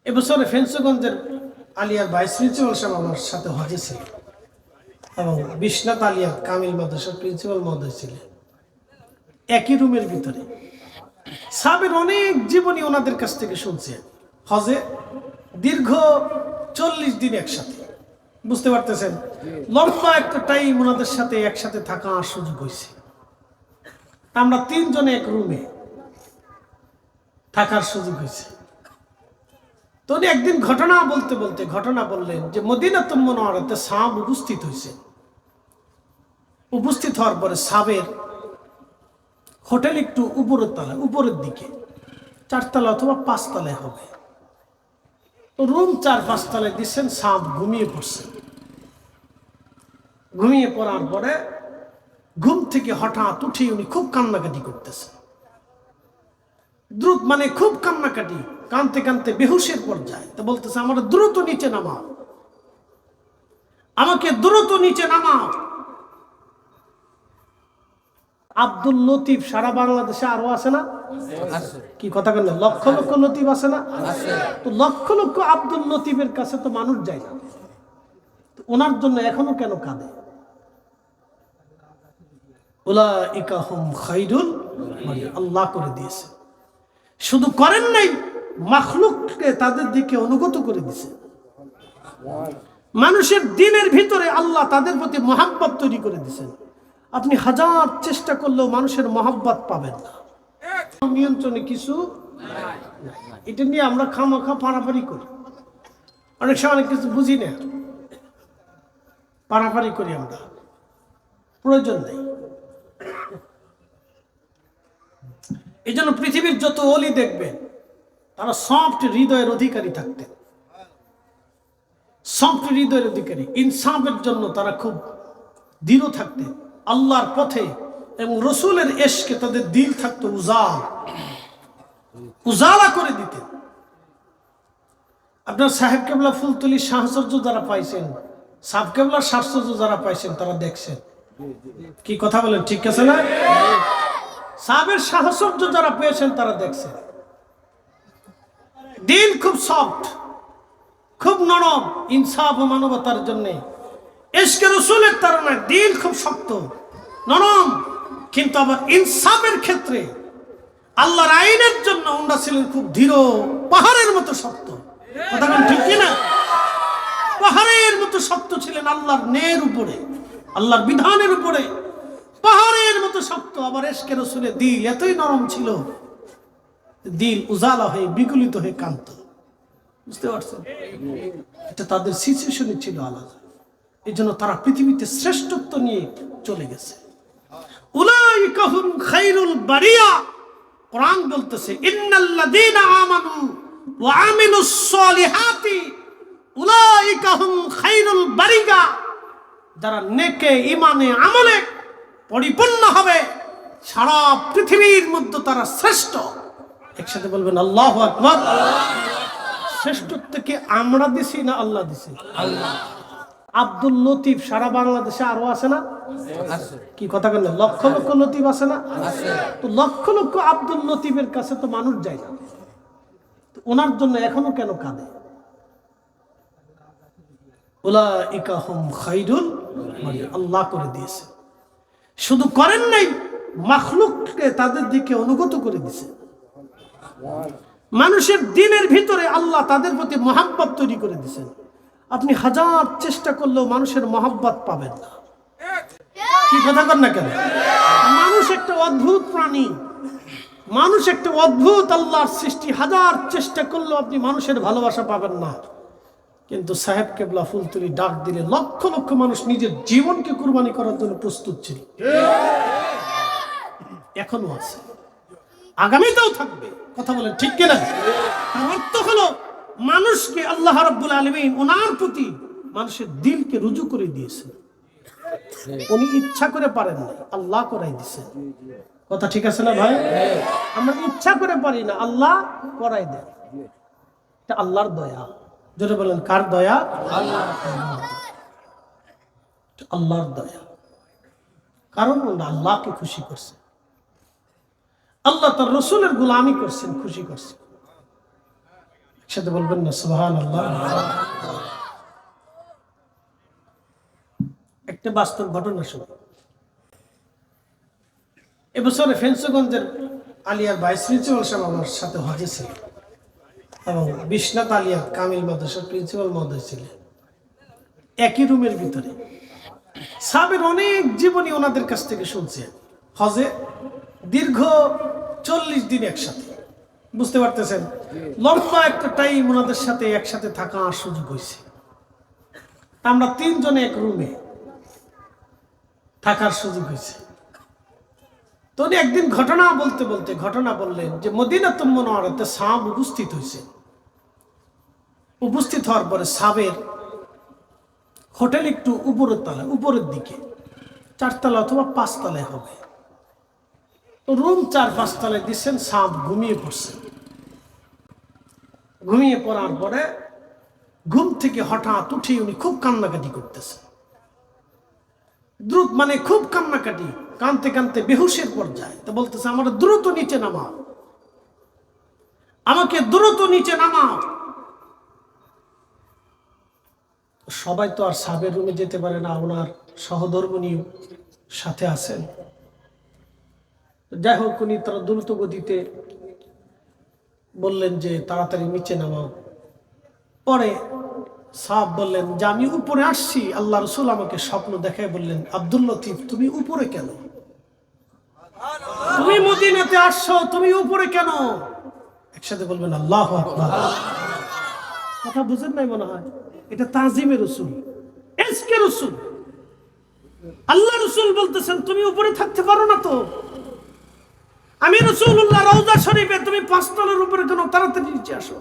এবছরে ফেন্সগঞ্জের আলিয়ার vice principal সাহেব আমার সাথে হজে ছিলেন এবং বিশ্বনাথ আলিয়া কামিল মাদ্রাসার প্রিন্সিপাল মহোদয় ছিলেন। একই রুমের ভিতরে সাহেবের অনেক জীবনী ওনাদের কাছ থেকে শুনছে। হজে দীর্ঘ 40 দিন একসাথে, বুঝতে পারতেছেন, লম্বা একটা টাইম ওনাদের সাথে একসাথে থাকার সুযোগ হয়েছে। আমরা 3 জনে এক রুমে থাকার সুযোগ হয়েছে। তো উনি একদিন ঘটনা বলতে বলতে ঘটনা বললেন যে মদিনাতুল মুনাওয়ারাতে সাহাব উপস্থিত হয়েছে। উপস্থিত হওয়ার পরে সাহাবের হোটেল একটু উপরের তলায়, উপরের দিকে 4 তলা অথবা 5 তলায় হবে। তো রুম 4-5 তলায় দিচ্ছেন, সাহাব ঘুমিয়ে পড়ছেন। ঘুমিয়ে পড়ার পরে ঘুম থেকে হঠাৎ উঠে উনি খুব কান্নাকাটি করতেছেন। দ্রুত মানে খুব কান্নাকাটি, কানতে কানতে বেহুশের পর্যায়ে। তো বলতেছে আমার দ্রুত নিচে নামাও, আমাকে দ্রুত নিচে নামাও। আব্দুল লতিফ সারা বাংলাদেশে আরো আছে না? কি কথা কেন, লক্ষ লক্ষ লতিফ আছে না? তো লক্ষ লক্ষ আব্দুল লতিফের কাছে তো মানুষ যায় না, ওনার জন্য এখনো কেন কাঁদে? উলাইকা হুম খায়রুল বারিয়া, আল্লাহ করে দিয়েছে। শুধু করেন নাই, মাখলুককে তাদের দিকে অনুগত করে দিয়েছে। মানুষের দিনের ভিতরে আল্লাহ তাদের প্রতি মহাব্বত তৈরি করে দিয়েছেন। আপনি হাজার চেষ্টা করলেও মানুষের মহাব্বত পাবেন না। নিয়ন্ত্রণে কিছু এটা নিয়ে আমরা খামাখা পারাপারি করি, অনেক সময় অনেক কিছু বুঝি না, পারাপারি করি আমরা, প্রয়োজন নেই। এই জন্য পৃথিবীর যত ওলি দেখবেন তারা সফট হৃদয়ের অধিকারী থাকতেন, সফট হৃদয়ের অধিকারী। ইনসাফের জন্য তারা খুব দৃঢ় থাকতেন আল্লাহর পথে, এবং রসুলের এশকে তাদের দিল থাকতো উজালা করে দিতেন। আপনার সাহেব কেবলা ফুলতলি সাহচর্য যারা পাইছেন, সাহেব কেবলার সাহচর্য যারা পাইছেন তারা দেখছেন। কি কথা বলেন, ঠিক আছে না? সাহেবের সাহচর্য যারা পেয়েছেন তারা দেখছেন। দিল খুব সফট, খুব নরম, ইনসাফ ও মানবতার জন্য। এশকে রসুলের তারা দিল খুব শক্ত নরম, কিন্তু আবার ইনসাফের ক্ষেত্রে আল্লাহর আইনের জন্য ওনারা ছিলেন খুব দৃঢ়, পাহাড়ের মতো শক্ত। কথা বলেন ঠিক কিনা? পাহাড়ের মতো শক্ত ছিলেন আল্লাহর ন্যায়ের উপরে, আল্লাহর বিধানের উপরে, পাহাড়ের মতো শক্ত। আবার এশকে রসুলের দিল এতই নরম ছিল, দিল উজালা হয়ে বিগলিত হয়ে কাঁদত। বুঝতে পারছেন? এটা তাদের সিচুয়েশনই ছিল আলাদা। এই জন্য তারা পৃথিবীতে শ্রেষ্ঠত্ব নিয়ে চলে গেছে। উলাইকা হুম খায়রুল বারিয়া, কোরআন বলতেছে ইন্নাল্লাযীনা আমানু ওয়া আমিলুস সলিহাতি উলাইকা হুম খায়রুল বারিয়া, যারা নেকে ঈমানে আমলে পরিপূর্ণ হবে সারা পৃথিবীর মধ্যে তারা শ্রেষ্ঠ। একসাথে বলবেন আল্লাহু আকবার। শ্রেষ্ঠত্বকে আমরা দিছি না আল্লাহ দিছে? আল্লাহ। আব্দুল লতিফ সারা বাংলাদেশে আরো আছে না? কি কথা কেন, লক্ষ লক্ষ লতিফ আছে না? তো লক্ষ লক্ষ আব্দুল লতিফের কাছে তো মানুষ যায় না, ওনার জন্য এখনো কেন কাঁদে? উলাইকা হুম খায়রুল বারিয়া, আল্লাহ করে দিয়েছে। শুধু করেন নাই, মাখলুককে তাদের দিকে অনুগত করে দিয়েছে। মানুষের দিনের ভিতরে আল্লাহ তাদের প্রতি মহাব্বত তৈরি করে দিয়েছেন। আপনি হাজার চেষ্টা করলেও মানুষের মহাব্বত পাবেন না। কি কথা কর না কেন? মানুষ একটা অদ্ভুত প্রাণী, মানুষ একটা অদ্ভুত আল্লাহর সৃষ্টি। হাজার চেষ্টা করলেও আপনি মানুষের ভালোবাসা পাবেন না। কিন্তু সাহেব কেবলা ফুলতলি ডাক দিলে লক্ষ লক্ষ মানুষ নিজের জীবনকে কুরবানি করার জন্য প্রস্তুত ছিল, এখনো আছে, আগামীতেও থাকবে। কথা বলেন ঠিক কিনা? তার অর্থ হলো মানুষকে আল্লাহ রাব্বুল আলামিন ওনার প্রতি মানুষের দিলকে রুজু করে দিয়েছে। উনি ইচ্ছা করে পারেন না, আল্লাহ করাই দিয়েছে। কথা ঠিক আছে না ভাই? আমরা ইচ্ছা করে পারি না, আল্লাহ করাই দেয়। এটা আল্লাহর দয়া। জোরে বলেন কার দয়া? আল্লাহর দয়া। কারণ ওরা আল্লাহকে খুশি করছে, আল্লাহ তার রসুলের গোলামি করছেন, খুশি করছেন। একসাথে বলবেন না সুবহানাল্লাহ। একটা বাস্তব ঘটনা শুনুন। এবছরে ফেন্সগঞ্জের আলিয়ার ভাইস প্রিন্সিপাল সাহেব আমার সাথে হজে ছিলেন এবং বিশ্বনাথ আলিয়ার কামিল মাদ্রাসার প্রিন্সিপাল মহোদয় ছিলেন। একই রুমের ভিতরে সাহেবের অনেক জীবনী ওনাদের কাছ থেকে শুনছে। হজে দীর্ঘ 40 দিন একসাথে, বুঝতে পারতেছেন, লম্বা একটা টাইম ওনাদের সাথে একসাথে থাকার সুযোগ হয়েছে। আমরা 3 জনে এক রুমে থাকার সুযোগ হয়েছে। তো উনি একদিন ঘটনা বলতে বলতে ঘটনা বললেন যে মদিনাতুল মুনাওয়ারাতে সাহাব উপস্থিত হয়েছে। উপস্থিত হওয়ার পরে সাহাবের হোটেল একটু উপরের তলায়, উপরের দিকে 4 তলা অথবা 5 তলায় হবে। তো রুম 4-5 তলায় দিচ্ছেন, সাহাব ঘুমিয়ে পড়ছেন। ঘুমিয়ে পড়ার পরে ঘুম থেকে হঠাৎ উঠে উনি খুব কান্নাকাটি করতেছেন। দ্রুত মানে খুব কান্নাকাটি, কানতে কানতে বেহুশের পর্যায়ে। তো বলতেছে আমার দ্রুত নিচে নামাও, আমাকে দ্রুত নিচে নামাও। সবাই তো আর সাহেবের রুমে যেতে পারে না, ওনার সহধর্মিণী সাথে আছেন। যাই হোক, উনি তারা দ্রুত গতিতে বললেন যে তাড়াতাড়ি নিচে নামাও। পরে সাহাব বললেন যে আমি উপরে আসছি। আল্লাহ রসুল আমাকে স্বপ্ন দেখায় বললেন, আব্দুল লতিফ তুমি উপরে কেন? তুমি মদিনাতে আসছো, তুমি উপরে কেন? একসাথে বলবেন আল্লাহু আকবার। কথা বুঝেন নাই মনে হয়? এটা তাজিমে রসুল, এসকে রসুল। আল্লাহ রসুল বলতেছেন তুমি উপরে থাকতে পারো না তো? আমি রাসূলুল্লাহ রওজা শরীফে, তুমি 5 তলার উপরে কেন? তাড়াতাড়ি নিচে আসো।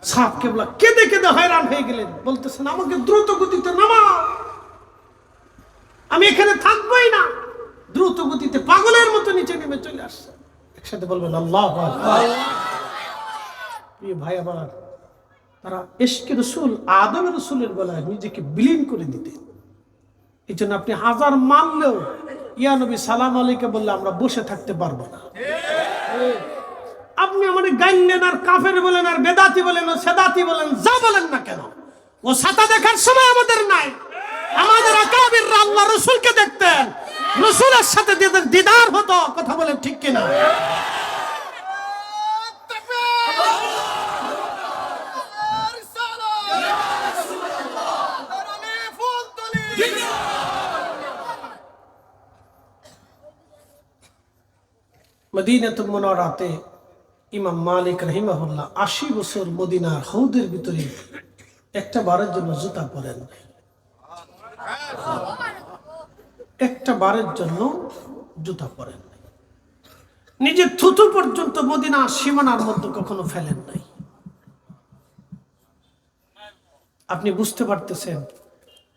সাহাব কেবলা কেঁদে কেঁদে হয়রান হয়ে গেলেন, বলতেছেন আমাকে দ্রুত গতিতে নামাও, আমি এখানে থাকবোই না। দ্রুত গতিতে পাগলের মতো নিচে নেমে চলে আসছে। একসাথে বলবেন আল্লাহু আকবার। এই ভাই আমার, তারা ইশকে রাসূল, আদম রাসূলের গলায় নিজেকে বিলীন করে দিতেন। এই জন্য আপনি হাজার মানলেও ইয়া নবী সালাম আলাইকে বললে আমরা বসে থাকতে পারবো না। আপনি আমাদের গাইলেন আর কাফের বলেন আর বেদাতি বলেন আর সেদাতি বলেন, যা বলেন না কেন, ও ছাতা দেখার সময় আমাদের নাই। আমাদের আকাবিররা আল্লাহ রাসূলকে দেখতেন, রাসূলের সাথে দিদার হতো। কথা বলেন ঠিক কিনা? মদিনাতুল মুনাওয়ারাতে ইমাম মালিক রাহিমাহুল্লাহ 80 বছর মদিনার হৌদের ভিতরে একটা বারের জন্য জুতা পরেন নাই। একটা বারের জন্য জুতা পরেন নাই। নিজের থুতু পর্যন্ত মদিনার সীমানার মধ্যে কখনো ফেলেন নাই। আপনি বুঝতে পারতেছেন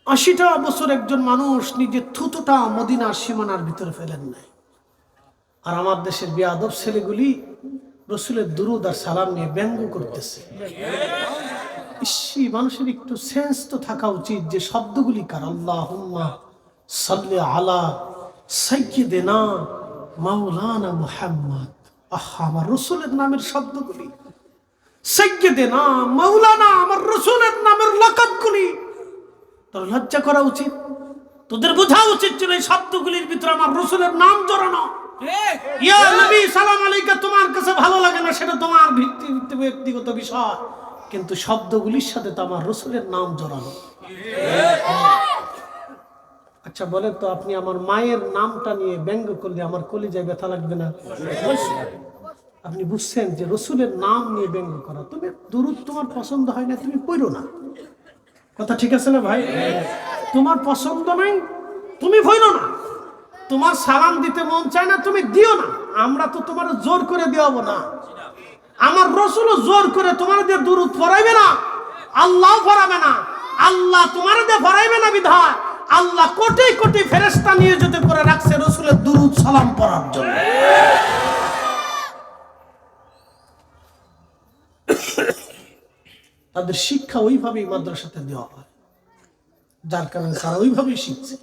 80টা বছর একজন মানুষ নিজের থুতুটা মদিনার সীমানার ভিতরে ফেলেন নাই। আর আমার দেশের বেয়াদব ছেলেগুলি রসুলের দুরুদ আর সালাম নিয়ে ব্যঙ্গ করতেছে। মানুষের একটু সেন্স তো থাকা উচিত যে শব্দগুলি কার। আল্লাহুম্মা সাল্লি আলা সাইয়্যিদিনা মাওলানা মুহাম্মদ। আমার রসুলের নামের শব্দগুলি, সাইয়্যিদিনা মাওলানা, আমার রসুলের নামের লকাবগুলি তোর লজ্জা করা উচিত। তোদের বোঝা উচিত ছিল এই শব্দগুলির ভিতরে আমার রসুলের নাম জড়ানো। ইয়া নবী সালাম আলাইকা তোমার কাছে ভালো লাগে না, সেটা তোমার ব্যক্তিগত বিষয়, কিন্তু শব্দগুলির সাথে তো আমার রসুলের নাম জড়ানো। আচ্ছা বলেন তো, আপনি আমার মায়ের নামটা নিয়ে ব্যঙ্গ করলে আমার কলিজায় ব্যথা লাগবে না? আপনি বুঝছেন যে রসুলের নাম নিয়ে ব্যঙ্গ করা। তুমি দুরূদ তোমার পছন্দ হয় না, তুমি পড়ো না। কথা ঠিক আছে না ভাই? তোমার পছন্দ নাই, তুমি পড়ো না। তোমার সালাম দিতে মন চায় না, তুমি দিও না। আমরা তো তোমার জোর করে দেওয়াবো না। আমার রসুলও জোর করে তোমার দিয়ে দুরূদ পড়াইবে না, আল্লাহ পড়াবে না। আল্লাহ তোমার দিয়ে পড়াইবে না বিধায় আল্লাহ কোটি কোটি ফেরেশতা নিয়োজিত করে রাখছে রসুলের দুরূদ সালাম পড়ার জন্য। তাদের শিক্ষা ওইভাবেই মাদ্রাসাতে দেওয়া হয়, যার কারণে তারা ওইভাবেই শিখছে।